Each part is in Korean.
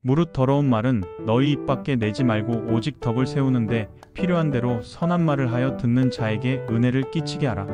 무릇 더러운 말은 너희 입 밖에 내지 말고 오직 덕을 세우는데 필요한 대로 선한 말을 하여 듣는 자에게 은혜를 끼치게 하라.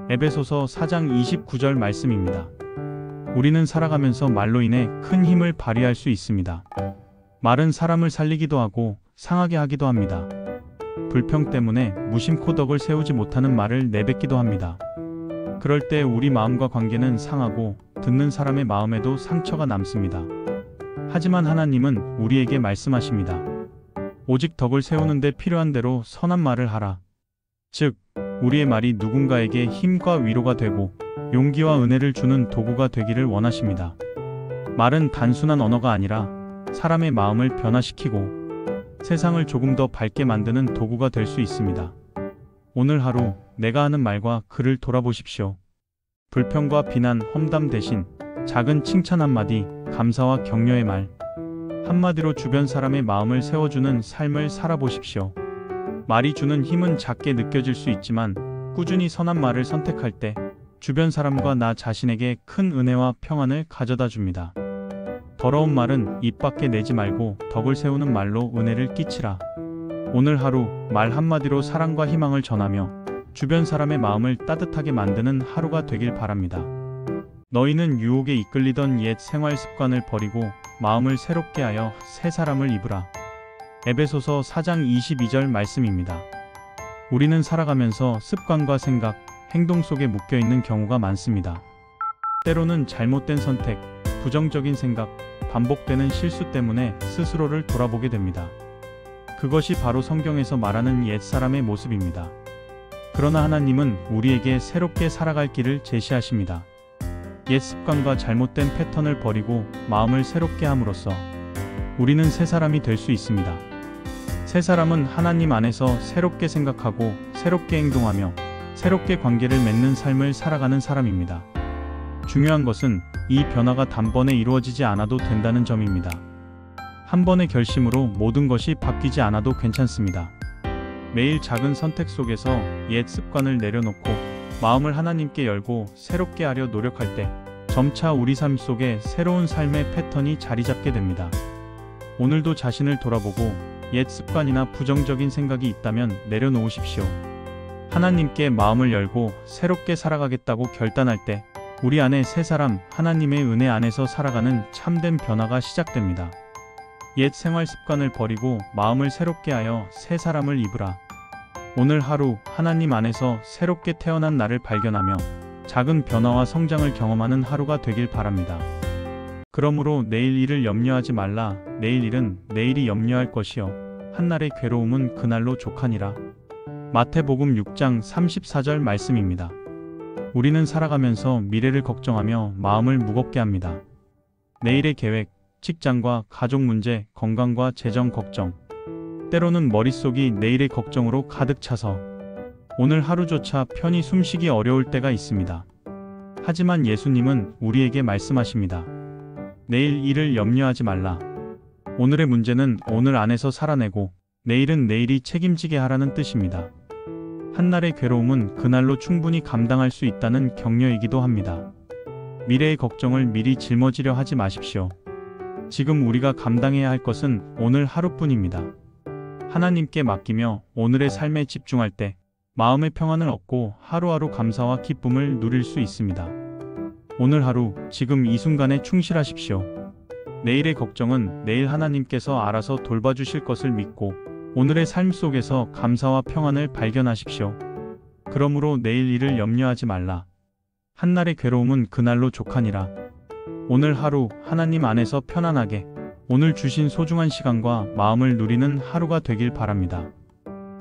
에베소서 4장 29절 말씀입니다. 우리는 살아가면서 말로 인해 큰 힘을 발휘할 수 있습니다. 말은 사람을 살리기도 하고 상하게 하기도 합니다. 불평 때문에 무심코 덕을 세우지 못하는 말을 내뱉기도 합니다. 그럴 때 우리 마음과 관계는 상하고 듣는 사람의 마음에도 상처가 남습니다. 하지만 하나님은 우리에게 말씀하십니다. 오직 덕을 세우는데 필요한 대로 선한 말을 하라. 즉, 우리의 말이 누군가에게 힘과 위로가 되고 용기와 은혜를 주는 도구가 되기를 원하십니다. 말은 단순한 언어가 아니라 사람의 마음을 변화시키고 세상을 조금 더 밝게 만드는 도구가 될 수 있습니다. 오늘 하루 내가 하는 말과 글을 돌아보십시오. 불평과 비난, 험담 대신 작은 칭찬 한마디, 감사와 격려의 말, 한마디로 주변 사람의 마음을 세워주는 삶을 살아보십시오. 말이 주는 힘은 작게 느껴질 수 있지만 꾸준히 선한 말을 선택할 때 주변 사람과 나 자신에게 큰 은혜와 평안을 가져다 줍니다. 더러운 말은 입 밖에 내지 말고 덕을 세우는 말로 은혜를 끼치라. 오늘 하루 말 한마디로 사랑과 희망을 전하며 주변 사람의 마음을 따뜻하게 만드는 하루가 되길 바랍니다. 너희는 유혹에 이끌리던 옛 생활 습관을 버리고 마음을 새롭게 하여 새 사람을 입으라. 에베소서 4장 22절 말씀입니다. 우리는 살아가면서 습관과 생각, 행동 속에 묶여있는 경우가 많습니다. 때로는 잘못된 선택, 부정적인 생각, 반복되는 실수 때문에 스스로를 돌아보게 됩니다. 그것이 바로 성경에서 말하는 옛사람의 모습입니다. 그러나 하나님은 우리에게 새롭게 살아갈 길을 제시하십니다. 옛 습관과 잘못된 패턴을 버리고 마음을 새롭게 함으로써 우리는 새 사람이 될 수 있습니다. 새 사람은 하나님 안에서 새롭게 생각하고 새롭게 행동하며 새롭게 관계를 맺는 삶을 살아가는 사람입니다. 중요한 것은 이 변화가 단번에 이루어지지 않아도 된다는 점입니다. 한 번의 결심으로 모든 것이 바뀌지 않아도 괜찮습니다. 매일 작은 선택 속에서 옛 습관을 내려놓고 마음을 하나님께 열고 새롭게 하려 노력할 때 점차 우리 삶 속에 새로운 삶의 패턴이 자리 잡게 됩니다. 오늘도 자신을 돌아보고 옛 습관이나 부정적인 생각이 있다면 내려놓으십시오. 하나님께 마음을 열고 새롭게 살아가겠다고 결단할 때 우리 안에 새 사람, 하나님의 은혜 안에서 살아가는 참된 변화가 시작됩니다. 옛 생활 습관을 버리고 마음을 새롭게 하여 새 사람을 입으라. 오늘 하루 하나님 안에서 새롭게 태어난 나를 발견하며 작은 변화와 성장을 경험하는 하루가 되길 바랍니다. 그러므로 내일 일을 염려하지 말라. 내일 일은 내일이 염려할 것이요 한날의 괴로움은 그날로 족하니라. 마태복음 6장 34절 말씀입니다. 우리는 살아가면서 미래를 걱정하며 마음을 무겁게 합니다. 내일의 계획, 직장과 가족 문제, 건강과 재정 걱정, 때로는 머릿속이 내일의 걱정으로 가득 차서 오늘 하루조차 편히 숨쉬기 어려울 때가 있습니다. 하지만 예수님은 우리에게 말씀하십니다. 내일 일을 염려하지 말라. 오늘의 문제는 오늘 안에서 살아내고 내일은 내일이 책임지게 하라는 뜻입니다. 한날의 괴로움은 그날로 충분히 감당할 수 있다는 격려이기도 합니다. 미래의 걱정을 미리 짊어지려 하지 마십시오. 지금 우리가 감당해야 할 것은 오늘 하루뿐입니다. 하나님께 맡기며 오늘의 삶에 집중할 때 마음의 평안을 얻고 하루하루 감사와 기쁨을 누릴 수 있습니다. 오늘 하루, 지금 이 순간에 충실하십시오. 내일의 걱정은 내일 하나님께서 알아서 돌봐주실 것을 믿고 오늘의 삶 속에서 감사와 평안을 발견하십시오. 그러므로 내일 일을 염려하지 말라. 한날의 괴로움은 그날로 족하니라. 오늘 하루 하나님 안에서 편안하게 오늘 주신 소중한 시간과 마음을 누리는 하루가 되길 바랍니다.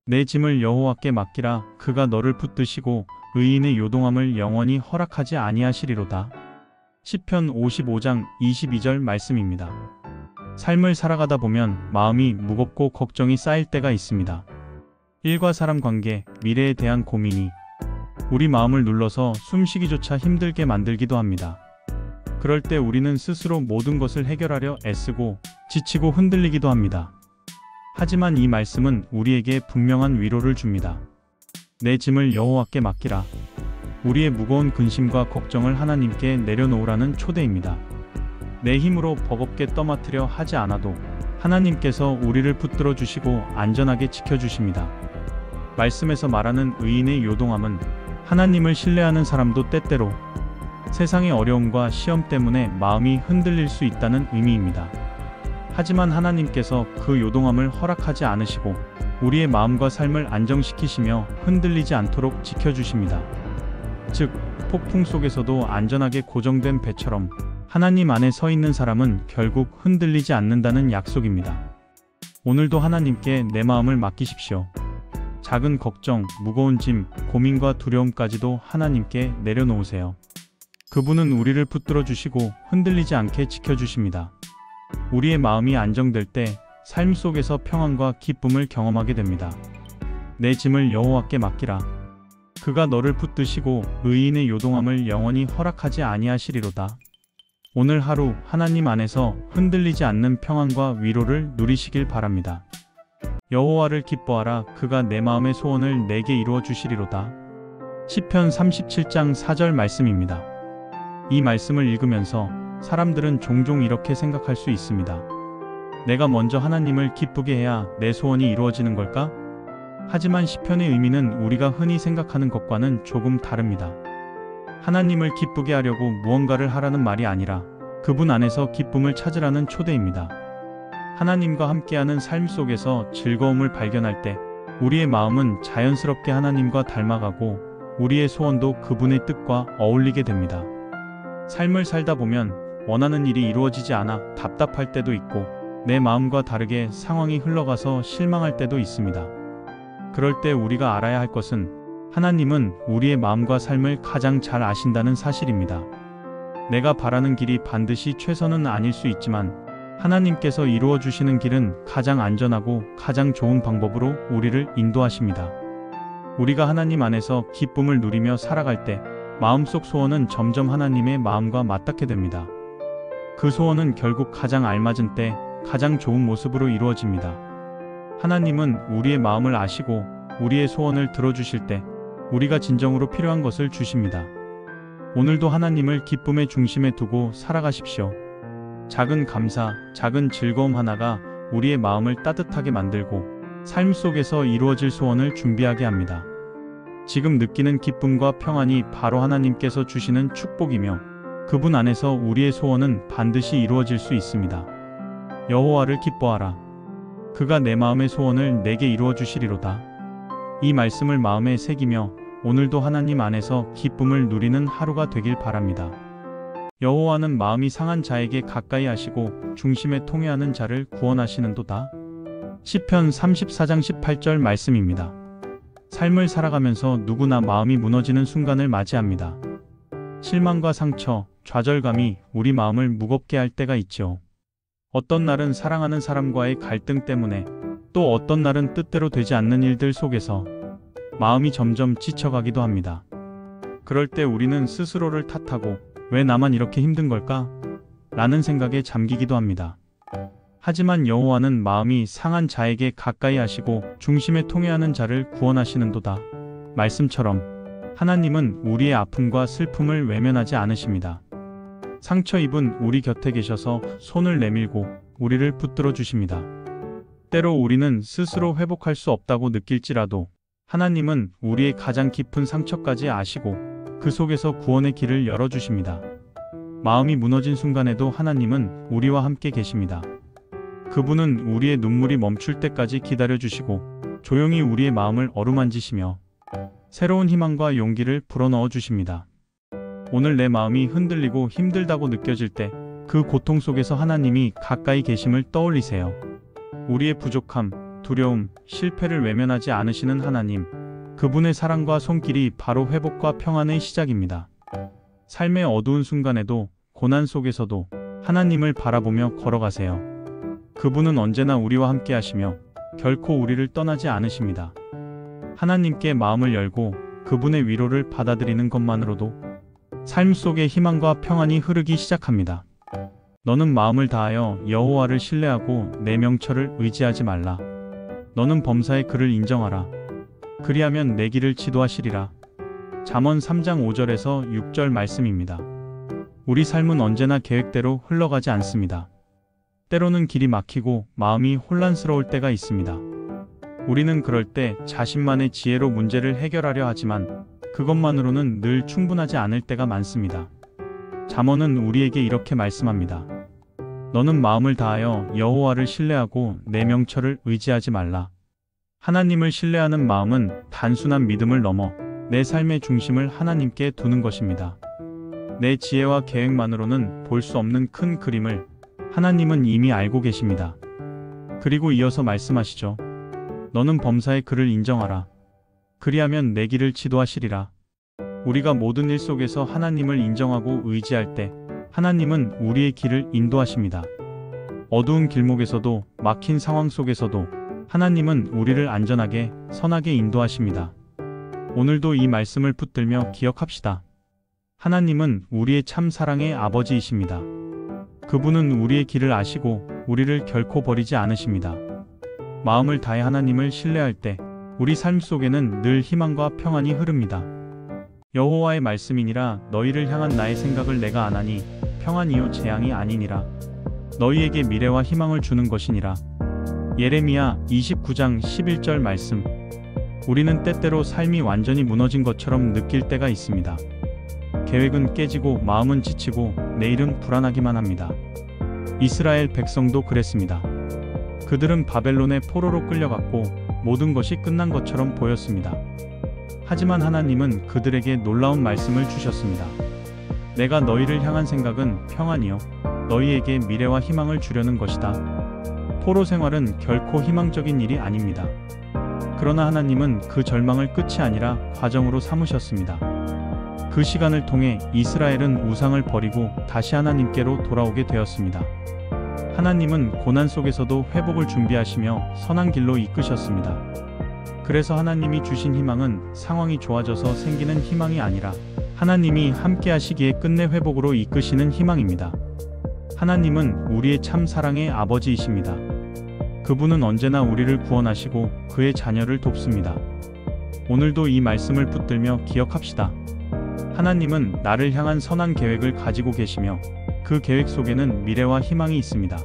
내 짐을 여호와께 맡기라. 그가 너를 붙드시고 의인의 요동함을 영원히 허락하지 아니하시리로다. 시편 55장 22절 말씀입니다. 삶을 살아가다 보면 마음이 무겁고 걱정이 쌓일 때가 있습니다. 일과 사람 관계, 미래에 대한 고민이 우리 마음을 눌러서 숨쉬기조차 힘들게 만들기도 합니다. 그럴 때 우리는 스스로 모든 것을 해결하려 애쓰고 지치고 흔들리기도 합니다. 하지만 이 말씀은 우리에게 분명한 위로를 줍니다. 내 짐을 여호와께 맡기라. 우리의 무거운 근심과 걱정을 하나님께 내려놓으라는 초대입니다. 내 힘으로 버겁게 떠맡으려 하지 않아도 하나님께서 우리를 붙들어 주시고 안전하게 지켜주십니다. 말씀에서 말하는 의인의 요동함은 하나님을 신뢰하는 사람도 때때로 세상의 어려움과 시험 때문에 마음이 흔들릴 수 있다는 의미입니다. 하지만 하나님께서 그 요동함을 허락하지 않으시고 우리의 마음과 삶을 안정시키시며 흔들리지 않도록 지켜주십니다. 즉, 폭풍 속에서도 안전하게 고정된 배처럼 하나님 안에 서 있는 사람은 결국 흔들리지 않는다는 약속입니다. 오늘도 하나님께 내 마음을 맡기십시오. 작은 걱정, 무거운 짐, 고민과 두려움까지도 하나님께 내려놓으세요. 그분은 우리를 붙들어 주시고 흔들리지 않게 지켜주십니다. 우리의 마음이 안정될 때 삶 속에서 평안과 기쁨을 경험하게 됩니다. 내 짐을 여호와께 맡기라. 그가 너를 붙드시고 의인의 요동함을 영원히 허락하지 아니하시리로다. 오늘 하루 하나님 안에서 흔들리지 않는 평안과 위로를 누리시길 바랍니다. 여호와를 기뻐하라. 그가 내 마음의 소원을 내게 이루어 주시리로다. 시편 37장 4절 말씀입니다. 이 말씀을 읽으면서 사람들은 종종 이렇게 생각할 수 있습니다. 내가 먼저 하나님을 기쁘게 해야 내 소원이 이루어지는 걸까? 하지만 시편의 의미는 우리가 흔히 생각하는 것과는 조금 다릅니다. 하나님을 기쁘게 하려고 무언가를 하라는 말이 아니라 그분 안에서 기쁨을 찾으라는 초대입니다. 하나님과 함께하는 삶 속에서 즐거움을 발견할 때 우리의 마음은 자연스럽게 하나님과 닮아가고 우리의 소원도 그분의 뜻과 어울리게 됩니다. 삶을 살다 보면 원하는 일이 이루어지지 않아 답답할 때도 있고 내 마음과 다르게 상황이 흘러가서 실망할 때도 있습니다. 그럴 때 우리가 알아야 할 것은 하나님은 우리의 마음과 삶을 가장 잘 아신다는 사실입니다. 내가 바라는 길이 반드시 최선은 아닐 수 있지만 하나님께서 이루어 주시는 길은 가장 안전하고 가장 좋은 방법으로 우리를 인도하십니다. 우리가 하나님 안에서 기쁨을 누리며 살아갈 때 마음속 소원은 점점 하나님의 마음과 맞닿게 됩니다. 그 소원은 결국 가장 알맞은 때 가장 좋은 모습으로 이루어집니다. 하나님은 우리의 마음을 아시고 우리의 소원을 들어주실 때 우리가 진정으로 필요한 것을 주십니다. 오늘도 하나님을 기쁨의 중심에 두고 살아가십시오. 작은 감사, 작은 즐거움 하나가 우리의 마음을 따뜻하게 만들고 삶 속에서 이루어질 소원을 준비하게 합니다. 지금 느끼는 기쁨과 평안이 바로 하나님께서 주시는 축복이며 그분 안에서 우리의 소원은 반드시 이루어질 수 있습니다. 여호와를 기뻐하라. 그가 내 마음의 소원을 내게 이루어 주시리로다. 이 말씀을 마음에 새기며 오늘도 하나님 안에서 기쁨을 누리는 하루가 되길 바랍니다. 여호와는 마음이 상한 자에게 가까이 하시고 중심에 통회하는 자를 구원하시는도다. 시편 34장 18절 말씀입니다. 삶을 살아가면서 누구나 마음이 무너지는 순간을 맞이합니다. 실망과 상처, 좌절감이 우리 마음을 무겁게 할 때가 있죠. 어떤 날은 사랑하는 사람과의 갈등 때문에, 또 어떤 날은 뜻대로 되지 않는 일들 속에서 마음이 점점 지쳐가기도 합니다. 그럴 때 우리는 스스로를 탓하고 왜 나만 이렇게 힘든 걸까? 라는 생각에 잠기기도 합니다. 하지만 여호와는 마음이 상한 자에게 가까이 하시고 중심에 통회하는 자를 구원하시는도다. 말씀처럼 하나님은 우리의 아픔과 슬픔을 외면하지 않으십니다. 상처 입은 우리 곁에 계셔서 손을 내밀고 우리를 붙들어 주십니다. 때로 우리는 스스로 회복할 수 없다고 느낄지라도 하나님은 우리의 가장 깊은 상처까지 아시고 그 속에서 구원의 길을 열어주십니다. 마음이 무너진 순간에도 하나님은 우리와 함께 계십니다. 그분은 우리의 눈물이 멈출 때까지 기다려주시고 조용히 우리의 마음을 어루만지시며 새로운 희망과 용기를 불어넣어 주십니다. 오늘 내 마음이 흔들리고 힘들다고 느껴질 때 그 고통 속에서 하나님이 가까이 계심을 떠올리세요. 우리의 부족함, 두려움, 실패를 외면하지 않으시는 하나님, 그분의 사랑과 손길이 바로 회복과 평안의 시작입니다. 삶의 어두운 순간에도 고난 속에서도 하나님을 바라보며 걸어가세요. 그분은 언제나 우리와 함께 하시며 결코 우리를 떠나지 않으십니다. 하나님께 마음을 열고 그분의 위로를 받아들이는 것만으로도 삶 속에 희망과 평안이 흐르기 시작합니다. 너는 마음을 다하여 여호와를 신뢰하고 내 명철을 의지하지 말라. 너는 범사의 그를 인정하라. 그리하면 내 길을 지도하시리라. 잠언 3장 5절에서 6절 말씀입니다. 우리 삶은 언제나 계획대로 흘러가지 않습니다. 때로는 길이 막히고 마음이 혼란스러울 때가 있습니다. 우리는 그럴 때 자신만의 지혜로 문제를 해결하려 하지만 그것만으로는 늘 충분하지 않을 때가 많습니다. 잠언은 우리에게 이렇게 말씀합니다. 너는 마음을 다하여 여호와를 신뢰하고 내 명철을 의지하지 말라. 하나님을 신뢰하는 마음은 단순한 믿음을 넘어 내 삶의 중심을 하나님께 두는 것입니다. 내 지혜와 계획만으로는 볼 수 없는 큰 그림을 하나님은 이미 알고 계십니다. 그리고 이어서 말씀하시죠. 너는 범사의 그를 인정하라. 그리하면 내 길을 지도하시리라. 우리가 모든 일 속에서 하나님을 인정하고 의지할 때 하나님은 우리의 길을 인도하십니다. 어두운 길목에서도 막힌 상황 속에서도 하나님은 우리를 안전하게 선하게 인도하십니다. 오늘도 이 말씀을 붙들며 기억합시다. 하나님은 우리의 참 사랑의 아버지이십니다. 그분은 우리의 길을 아시고 우리를 결코 버리지 않으십니다. 마음을 다해 하나님을 신뢰할 때 우리 삶 속에는 늘 희망과 평안이 흐릅니다. 여호와의 말씀이니라. 너희를 향한 나의 생각을 내가 아나니 평안이요 재앙이 아니니라. 너희에게 미래와 희망을 주는 것이니라. 예레미야 29장 11절 말씀. 우리는 때때로 삶이 완전히 무너진 것처럼 느낄 때가 있습니다. 계획은 깨지고 마음은 지치고 내일은 불안하기만 합니다. 이스라엘 백성도 그랬습니다. 그들은 바벨론의 포로로 끌려갔고 모든 것이 끝난 것처럼 보였습니다. 하지만 하나님은 그들에게 놀라운 말씀을 주셨습니다. 내가 너희를 향한 생각은 평안이요 너희에게 미래와 희망을 주려는 것이다. 포로 생활은 결코 희망적인 일이 아닙니다. 그러나 하나님은 그 절망을 끝이 아니라 과정으로 삼으셨습니다. 그 시간을 통해 이스라엘은 우상을 버리고 다시 하나님께로 돌아오게 되었습니다. 하나님은 고난 속에서도 회복을 준비하시며 선한 길로 이끄셨습니다. 그래서 하나님이 주신 희망은 상황이 좋아져서 생기는 희망이 아니라 하나님이 함께 하시기에 끝내 회복으로 이끄시는 희망입니다. 하나님은 우리의 참 사랑의 아버지이십니다. 그분은 언제나 우리를 구원하시고 그의 자녀를 돕습니다. 오늘도 이 말씀을 붙들며 기억합시다. 하나님은 나를 향한 선한 계획을 가지고 계시며 그 계획 속에는 미래와 희망이 있습니다.